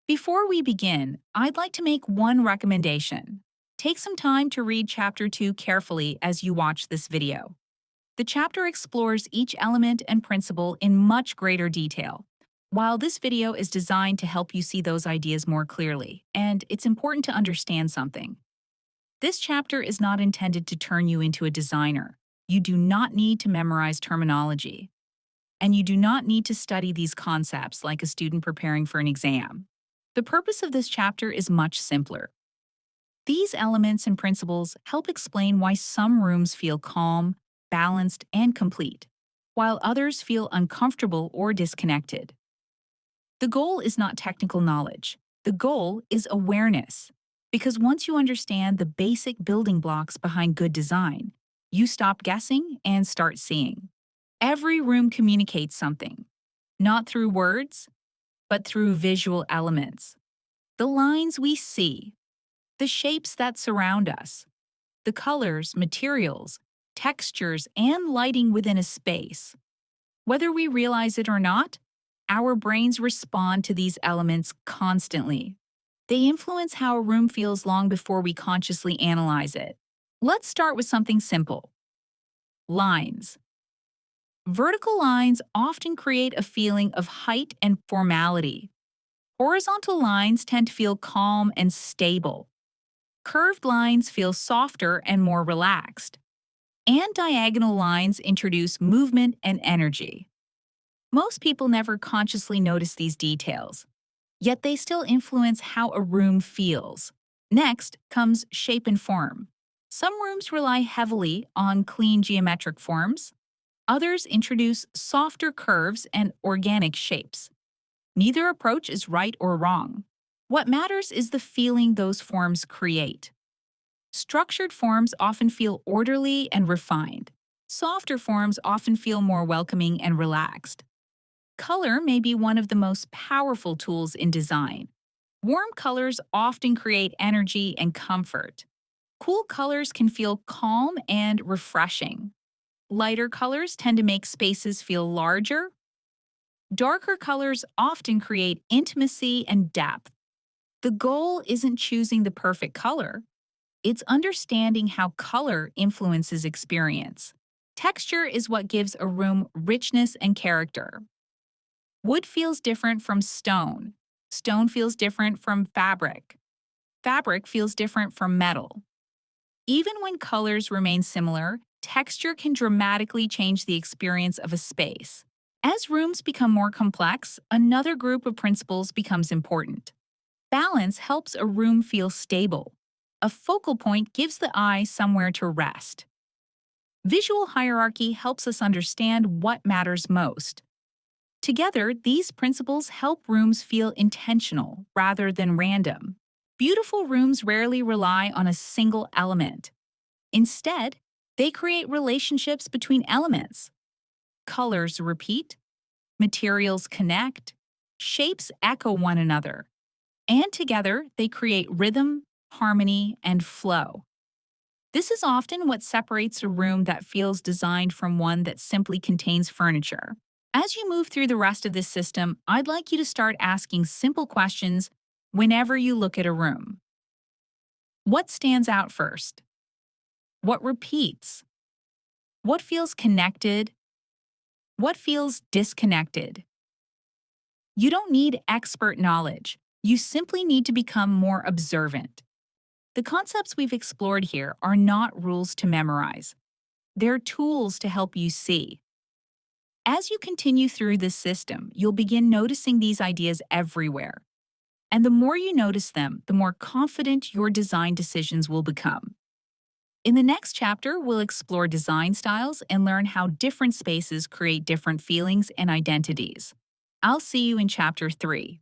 Before we begin, I'd like to make one recommendation. Take some time to read Chapter 2 carefully as you watch this video. The chapter explores each element and principle in much greater detail. While this video is designed to help you see those ideas more clearly, and it's important to understand something. This chapter is not intended to turn you into a designer. You do not need to memorize terminology, and you do not need to study these concepts like a student preparing for an exam. The purpose of this chapter is much simpler. These elements and principles help explain why some rooms feel calm, balanced, and complete, while others feel uncomfortable or disconnected. The goal is not technical knowledge. The goal is awareness. Because once you understand the basic building blocks behind good design, you stop guessing and start seeing. Every room communicates something, not through words, but through visual elements. The lines we see, the shapes that surround us, the colors, materials, textures, and lighting within a space. Whether we realize it or not, our brains respond to these elements constantly. They influence how a room feels long before we consciously analyze it. Let's start with something simple. Lines. Vertical lines often create a feeling of height and formality. Horizontal lines tend to feel calm and stable. Curved lines feel softer and more relaxed. And diagonal lines introduce movement and energy. Most people never consciously notice these details, yet they still influence how a room feels. Next comes shape and form. Some rooms rely heavily on clean geometric forms. Others introduce softer curves and organic shapes. Neither approach is right or wrong. What matters is the feeling those forms create. Structured forms often feel orderly and refined. Softer forms often feel more welcoming and relaxed. Color may be one of the most powerful tools in design. Warm colors often create energy and comfort. Cool colors can feel calm and refreshing. Lighter colors tend to make spaces feel larger. Darker colors often create intimacy and depth. The goal isn't choosing the perfect color. It's understanding how color influences experience. Texture is what gives a room richness and character. Wood feels different from stone. Stone feels different from fabric. Fabric feels different from metal. Even when colors remain similar, texture can dramatically change the experience of a space. As rooms become more complex, another group of principles becomes important. Balance helps a room feel stable. A focal point gives the eye somewhere to rest. Visual hierarchy helps us understand what matters most. Together, these principles help rooms feel intentional rather than random. Beautiful rooms rarely rely on a single element. Instead, they create relationships between elements. Colors repeat, materials connect, shapes echo one another, and together they create rhythm, harmony, and flow. This is often what separates a room that feels designed from one that simply contains furniture. As you move through the rest of this system, I'd like you to start asking simple questions whenever you look at a room. What stands out first? What repeats? What feels connected? What feels disconnected? You don't need expert knowledge. You simply need to become more observant. The concepts we've explored here are not rules to memorize. They're tools to help you see. As you continue through this system, you'll begin noticing these ideas everywhere. And the more you notice them, the more confident your design decisions will become. In the next chapter, we'll explore design styles and learn how different spaces create different feelings and identities. I'll see you in Chapter 3.